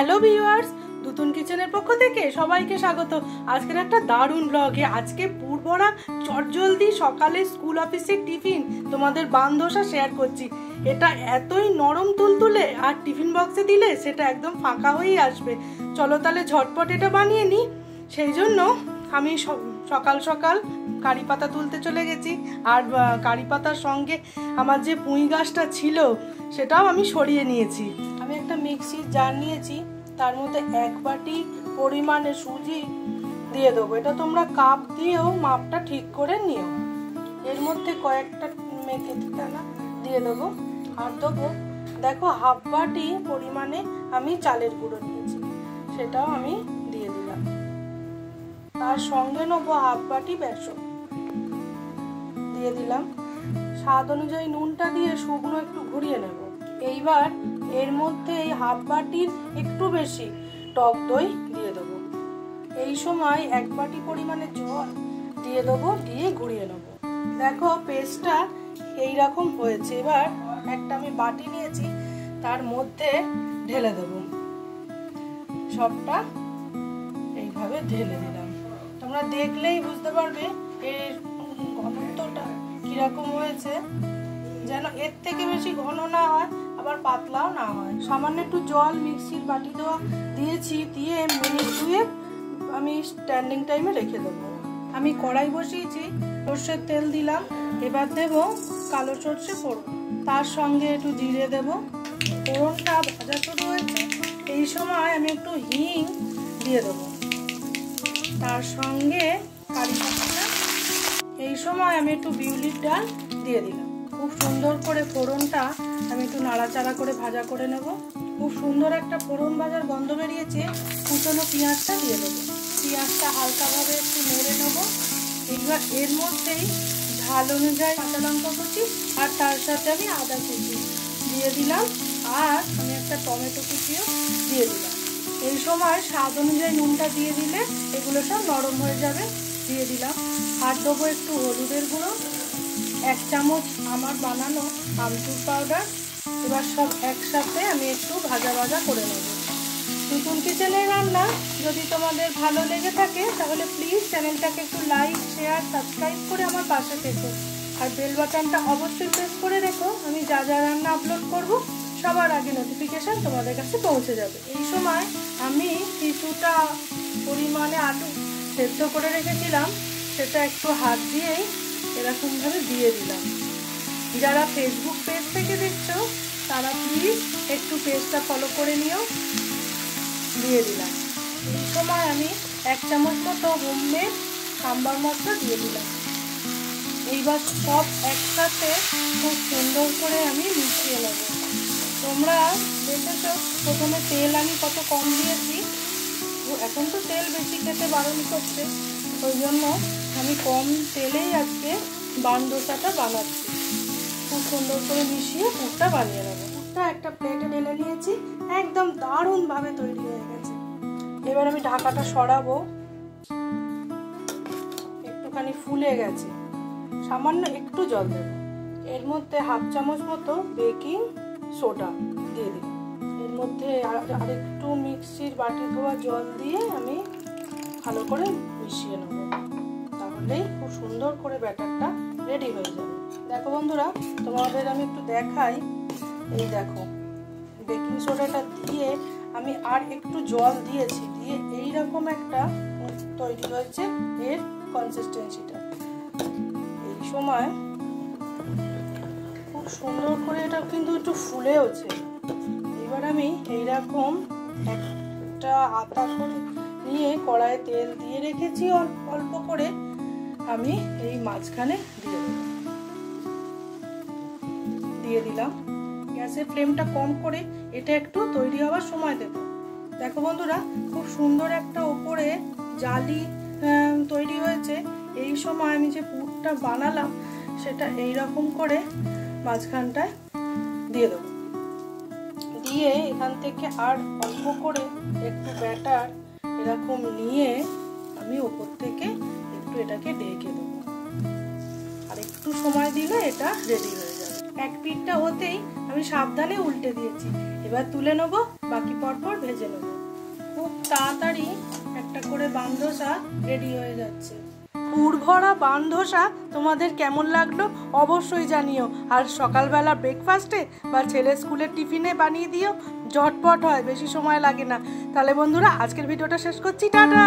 Hello viewers, নতুন কিচেনের পক্ষ থেকে সবাইকে স্বাগত। আজকের একটা দারুণ ব্লগে আজকে পুরবড়া চটজলদি সকালে স্কুল অফিসের টিফিন তোমাদের বানধোসা শেয়ার করছি। এটা এতই নরম তুলতুলে আর টিফিন বক্সে দিলে সেটা একদম ফাঁকা হয়েই আসবে। চলো তাহলে ঝটপট এটা বানিয়ে নিই। সেই জন্য আমি সকাল সকাল কারি পাতা তুলতে চলে গেছি। আর কারি পাতার সঙ্গে আমার যে পুঁই গাছটা ছিল সেটাও আমি সরিয়ে নিয়েছি। আমি একটা মিক্সির জার নিয়েছি, তার মধ্যে 1 বাটি পরিমাণে সুজি দিয়ে দেবো। এটা তোমরা কাপ দিয়েও মাপটা ঠিক করে নিও। এর মধ্যে কয়েকটা মেথি দানা দিয়ে দেবো আর দেবো দেখো 1/2 বাটি পরিমাণে আমি চালের গুঁড়ো নিয়েছি, সেটাও আমি দিয়ে দিলাম। তার সঙ্গে নেবো 1/2 বাটি বেসন দিয়ে দিলাম। স্বাদ অনুযায়ী নুনটা দিয়ে শুকনো একটু ঘুরিয়ে নেব। এইবার এর মধ্যে এই 1/2 বাটির একটু বেশি টক দই দিয়ে দেবো। এই সময় 1 বাটি পরিমাণে জল দিয়ে দেবো, দিয়ে ঘুরিয়ে নেব। দেখো পেস্টটা এইরকম হয়েছে। এবার একটা আমি বাটি নিয়েছি, তার মধ্যে ঢেলে দেবো। সবটা এইভাবে ঢেলে দিলাম। তোমরা দেখলেই বুঝতে পারবে এর ঘনত্বটা কিরকম হয়েছে, যেন এর থেকে বেশি ঘন না হয় আবার পাতলাও না হয়। সামান্য একটু জল মিক্সির বাটি দেওয়া দিয়েছি, দিয়ে মিনিট 2 আমি স্ট্যান্ডিং টাইমে রেখে দেবো। আমি কড়াই বসিয়েছি, সর্ষের তেল দিলাম। এবার দেব কালো সর্ষে ফোড়ন, তার সঙ্গে একটু জিরে দেব। ফোড়নটা ভাজা শুরু হয়েছে, এই সময় আমি একটু হিং দিয়ে দেবো। তার সঙ্গে কারি পাতা, এই সময় আমি একটু বিউলির ডাল দিয়ে দিলাম। খুব সুন্দর করে ফোড়নটা আমি একটু নাড়াচাড়া করে ভাজা করে নেব। খুব সুন্দর একটা ফোড়ন ভাজার গন্ধ বেরিয়েছে। কুচনো পেঁয়াজটা দিয়ে দেবো। পেঁয়াজটা হালকাভাবে একটু নেড়ে নেব। এইবার এর মধ্যেই ঝাল অনুযায়ী কাঁচা লঙ্কা কুচি আর তার সাথে আমি আদা কুচি দিয়ে দিলাম। আর আমি একটা টমেটো কুচিও দিয়ে দিলাম। এই সময় স্বাদ অনুযায়ী নুনটা দিয়ে দিলে এগুলো সব নরম হয়ে যাবে। দিয়ে দিলাম। আর দেবো একটু হলুদের গুঁড়ো, 1 চামচ আমার বানানো আমচুর পাউডার। এবার সব একসাথে আমি একটু ভাজা ভাজা করে নেব। নতুন কিচেনের রান্না যদি তোমাদের ভালো লেগে থাকে তাহলে প্লিজ চ্যানেলটাকে একটু লাইক, শেয়ার, সাবস্ক্রাইব করে আমার পাশে থেকো। আর বেল বাটনটা অবশ্যই প্রেস করে রেখো। আমি যা যা রান্না আপলোড করব সবার আগে নোটিফিকেশান তোমাদের কাছে পৌঁছে যাবে। এই সময় আমি কিছুটা পরিমাণে আলু সেদ্ধ করে রেখেছিলাম, সেটা একটু হাত দিয়েই এরকমভাবে দিয়ে দিলাম। যারা ফেসবুক পেজ থেকে দেখছো তারা প্লিজ একটু পেজটা ফলো করে নিও। দিয়ে দিলাম। এই সময় আমি 1 চামচ মতো হোমমেড সাম্বার মশলা দিয়ে দিলাম। এইবার সব একসাথে খুব সুন্দর করে আমি মিশিয়ে নেব। তোমরা দেখেছো প্রথমে তেল আমি কত কম দিয়েছি, এখন তো তেল বেশি খেতে বারণ করছে, ওই জন্য আমি কম তেলেই আজকে বানধোসাটা বানাচ্ছি। খুব সুন্দর করে মিশিয়ে পুরটা বানিয়ে নেবো। পুরটা একটা প্লেটে ঢেলে নিয়েছি, একদম দারুণভাবে তৈরি হয়ে গেছে। এবার আমি ঢাকাটা সরাবো। একটুখানি ফুলে গেছে, সামান্য একটু জল দেবো। এর মধ্যে 1/2 চামচ মতো বেকিং সোডা দিয়ে দিই। এর মধ্যে আরেকটু মিক্সির বাটি ধোয়া জল দিয়ে আমি ভালো করে মিশিয়ে নেব। তাহলেই খুব সুন্দর করে ব্যাটারটা রেডি হয়ে যাবে। দেখো বন্ধুরা, তোমাদের আমি একটু দেখাই। এই দেখো বেকিং সোডাটা দিয়ে আমি আর একটু জল দিয়েছি, দিয়ে এইরকম একটা তৈরি হয়েছে এর কনসিস্টেন্সিটা। এই সময় খুব সুন্দর করে এটা কিন্তু একটু ফুলেওছে। এবার আমি এইরকম একটা আতা করে নিয়ে কড়াইয়ে তেল দিয়ে রেখেছি অল্প করে, আমি এই মাঝখানে দিয়ে দিলাম। গ্যাসের ফ্লেমটা কম করে এটা একটু তৈরি হওয়ার সময় দেব। দেখো বন্ধুরা, খুব সুন্দর একটা ওপরে জালি তৈরি হয়েছে। এই সময় আমি যে পুরটা বানালাম সেটা এইরকম করে মাঝখানটায় দিয়ে দেবো। দিয়ে এখান থেকে আর অল্প করে একটু ব্যাটার এরকম নিয়ে আমি ওপর থেকে একটু এটাকে ঢেকে দেবো। আর একটু সময় দিলে এটা রেডি হয়ে যাবে। এক পিঠটা হতেই আমি সাবধানে উল্টে দিয়েছি। এবার তুলে নেবো, বাকি পরপর ভেজে নেবো। তাড়াতাড়ি একটা করে বানধোসা রেডি হয়ে যাচ্ছে। পুরভরা বানধোসা তোমাদের কেমন লাগলো অবশ্যই জানিও। আর সকালবেলা ব্রেকফাস্টে বা ছেলে স্কুলের টিফিনে বানিয়ে দিও, ঝটপট হয়, বেশি সময় লাগে না। তাহলে বন্ধুরা আজকের ভিডিওটা শেষ করছি, টাটা।